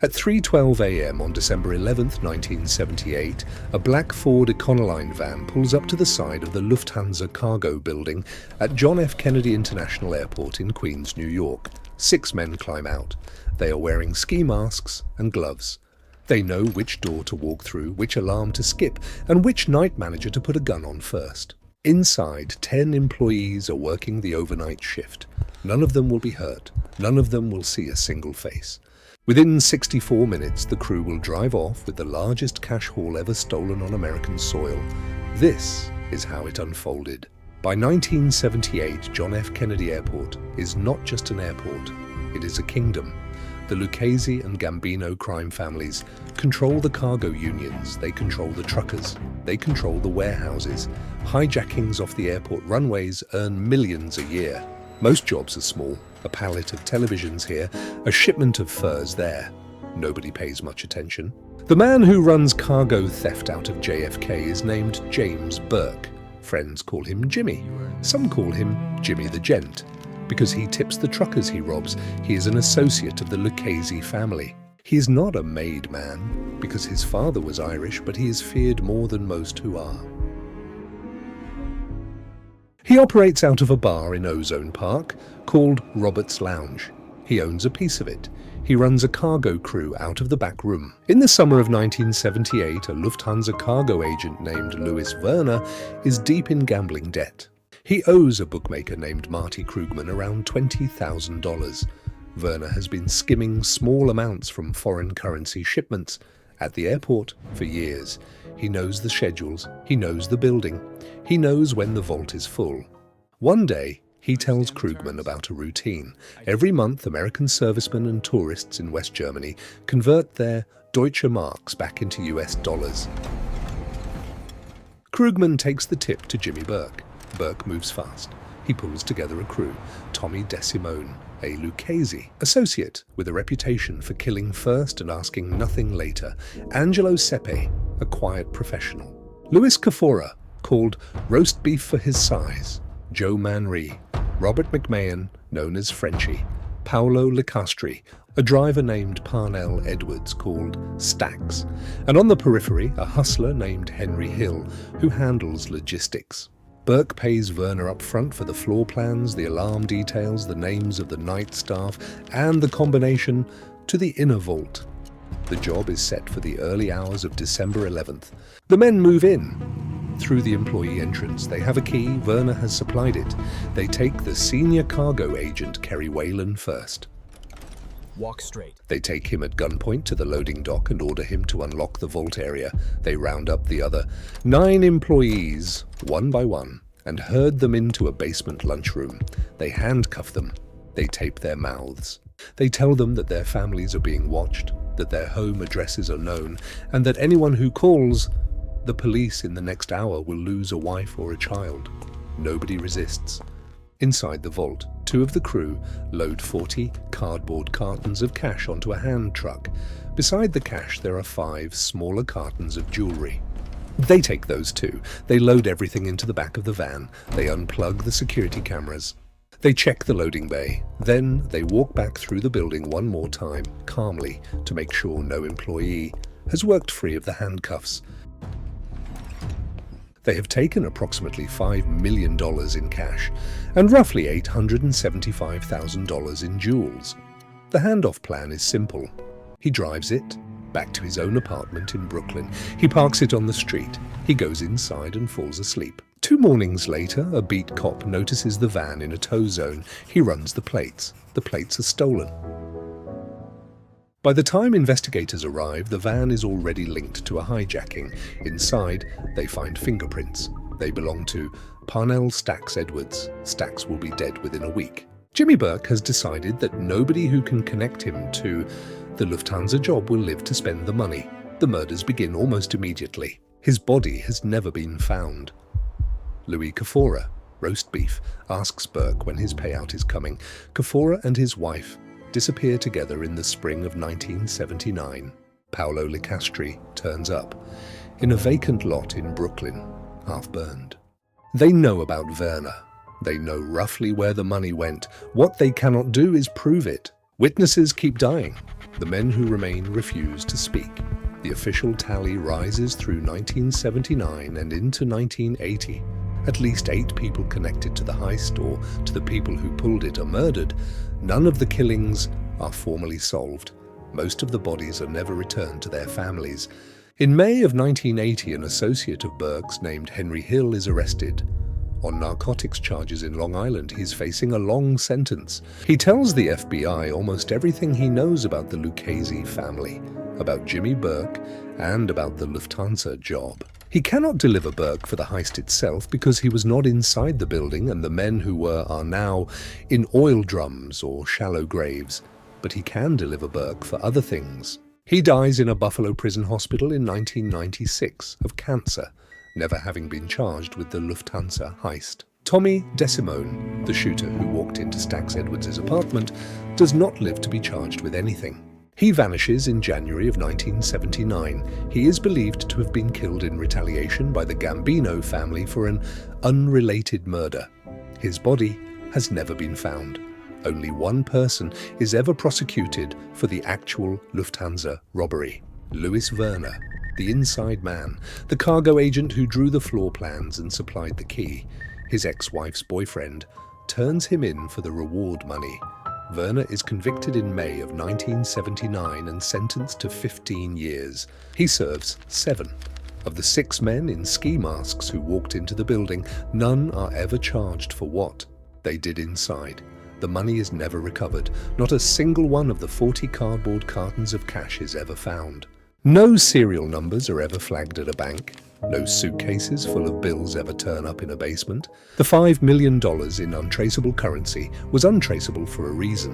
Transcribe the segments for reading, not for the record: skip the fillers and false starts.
At 3:12 a.m. on December 11, 1978, a black Ford Econoline van pulls up to the side of the Lufthansa cargo building at John F. Kennedy International Airport in Queens, New York. 6 men climb out. They are wearing ski masks and gloves. They know which door to walk through, which alarm to skip, and which night manager to put a gun on first. Inside, 10 employees are working the overnight shift. None of them will be hurt. None of them will see a single face. Within 64 minutes, the crew will drive off with the largest cash haul ever stolen on American soil. This is how it unfolded. By 1978, John F. Kennedy Airport is not just an airport, it is a kingdom. The Lucchese and Gambino crime families control the cargo unions, they control the truckers, they control the warehouses. Hijackings off the airport runways earn millions a year. Most jobs are small, a pallet of televisions here, a shipment of furs there. Nobody pays much attention. The man who runs cargo theft out of JFK is named James Burke. Friends call him Jimmy. Some call him Jimmy the Gent. Because he tips the truckers he robs, he is an associate of the Lucchese family. He is not a made man, because his father was Irish, but he is feared more than most who are. He operates out of a bar in Ozone Park called Robert's Lounge. He owns a piece of it. He runs a cargo crew out of the back room. In the summer of 1978, a Lufthansa cargo agent named Louis Werner is deep in gambling debt. He owes a bookmaker named Marty Krugman around $20,000. Werner has been skimming small amounts from foreign currency shipments at the airport for years. He knows the schedules, he knows the building, he knows when the vault is full. One day, he tells Krugman about a routine. Every month, American servicemen and tourists in West Germany convert their Deutsche Marks back into US dollars. Krugman takes the tip to Jimmy Burke. Burke moves fast. He pulls together a crew. Tommy DeSimone, a Lucchese associate with a reputation for killing first and asking nothing later. Angelo Sepe, a quiet professional. Louis Cafora, called roast beef for his size. Joe Manri, Robert McMahon, known as Frenchie. Paolo Licastri, a driver named Parnell Edwards called Stax. And on the periphery, a hustler named Henry Hill, who handles logistics. Burke pays Werner up front for the floor plans, the alarm details, the names of the night staff, and the combination to the inner vault. The job is set for the early hours of December 11th. The men move in through the employee entrance. They have a key, Werner has supplied it. They take the senior cargo agent, Kerry Whalen, first. Walk straight. They take him at gunpoint to the loading dock and order him to unlock the vault area. They round up the other 9 employees, one by one, and herd them into a basement lunchroom. They handcuff them. They tape their mouths. They tell them that their families are being watched, that their home addresses are known, and that anyone who calls the police in the next hour will lose a wife or a child. Nobody resists. Inside the vault, 2 of the crew load 40 cardboard cartons of cash onto a hand truck. Beside the cash, there are 5 smaller cartons of jewelry. They take those too. They load everything into the back of the van. They unplug the security cameras. They check the loading bay. Then they walk back through the building one more time, calmly, to make sure no employee has worked free of the handcuffs. They have taken approximately $5 million in cash and roughly $875,000 in jewels. The handoff plan is simple. He drives it back to his own apartment in Brooklyn. He parks it on the street. He goes inside and falls asleep. 2 mornings later, a beat cop notices the van in a tow zone. He runs the plates. The plates are stolen. By the time investigators arrive, the van is already linked to a hijacking. Inside, they find fingerprints. They belong to Parnell Stax Edwards. Stax will be dead within a week. Jimmy Burke has decided that nobody who can connect him to the Lufthansa job will live to spend the money. The murders begin almost immediately. His body has never been found. Louis Cafora, roast beef, asks Burke when his payout is coming. Cafora and his wife disappear together in the spring of 1979. Paolo Licastri turns up in a vacant lot in Brooklyn, half burned. They know about Werner. They know roughly where the money went. What they cannot do is prove it. Witnesses keep dying. The men who remain refuse to speak. The official tally rises through 1979 and into 1980. At least 8 people connected to the heist or to the people who pulled it are murdered. None of the killings are formally solved. Most of the bodies are never returned to their families. In May of 1980, an associate of Burke's named Henry Hill is arrested. On narcotics charges in Long Island, he's facing a long sentence. He tells the FBI almost everything he knows about the Lucchese family, about Jimmy Burke, and about the Lufthansa job. He cannot deliver Burke for the heist itself because he was not inside the building and the men who were are now in oil drums or shallow graves. But he can deliver Burke for other things. He dies in a Buffalo prison hospital in 1996 of cancer, never having been charged with the Lufthansa heist. Tommy DeSimone, the shooter who walked into Stax Edwards' apartment, does not live to be charged with anything. He vanishes in January of 1979. He is believed to have been killed in retaliation by the Gambino family for an unrelated murder. His body has never been found. Only one person is ever prosecuted for the actual Lufthansa robbery: Louis Werner, the inside man, the cargo agent who drew the floor plans and supplied the key. His ex-wife's boyfriend turns him in for the reward money. Werner is convicted in May of 1979 and sentenced to 15 years. He serves 7. Of the 6 men in ski masks who walked into the building, none are ever charged for what they did inside. The money is never recovered. Not a single one of the 40 cardboard cartons of cash is ever found. No serial numbers are ever flagged at a bank. No suitcases full of bills ever turn up in a basement. The $5 million in untraceable currency was untraceable for a reason.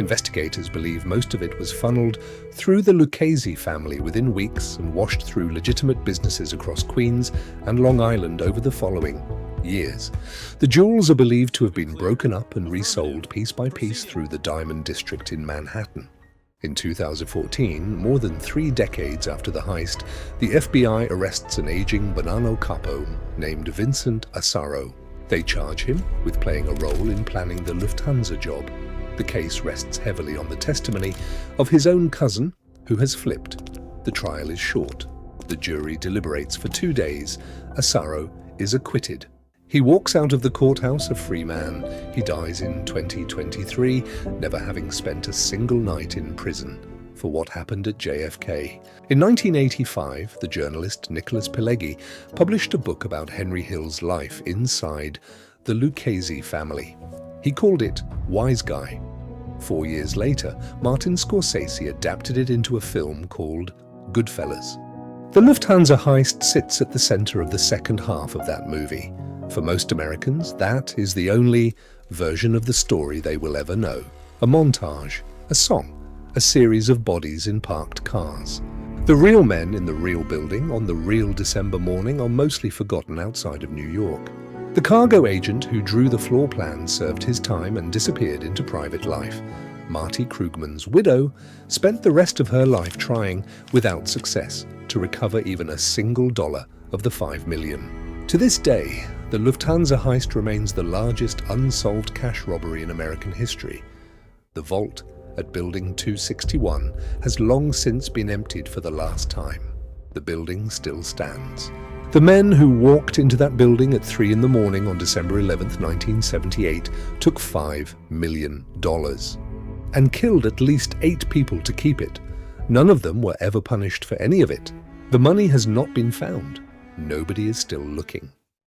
Investigators believe most of it was funneled through the Lucchese family within weeks and washed through legitimate businesses across Queens and Long Island over the following years. The jewels are believed to have been broken up and resold piece by piece through the Diamond District in Manhattan. In 2014, more than 3 decades after the heist, the FBI arrests an aging Banano capo named Vincent Asaro. They charge him with playing a role in planning the Lufthansa job. The case rests heavily on the testimony of his own cousin, who has flipped. The trial is short. The jury deliberates for 2 days. Asaro is acquitted. He walks out of the courthouse a free man. He dies in 2023, never having spent a single night in prison for what happened at JFK. In 1985, the journalist Nicholas Pileggi published a book about Henry Hill's life inside the Lucchese family. He called it Wise Guy. 4 years later, Martin Scorsese adapted it into a film called Goodfellas. The Lufthansa heist sits at the center of the second half of that movie. For most Americans, that is the only version of the story they will ever know. A montage, a song, a series of bodies in parked cars. The real men in the real building on the real December morning are mostly forgotten outside of New York. The cargo agent who drew the floor plan served his time and disappeared into private life. Marty Krugman's widow spent the rest of her life trying, without success, to recover even a single dollar of the $5 million. To this day, the Lufthansa heist remains the largest unsolved cash robbery in American history. The vault at Building 261 has long since been emptied for the last time. The building still stands. The men who walked into that building at 3 in the morning on December 11, 1978, took $5 million and killed at least 8 people to keep it. None of them were ever punished for any of it. The money has not been found. Nobody is still looking.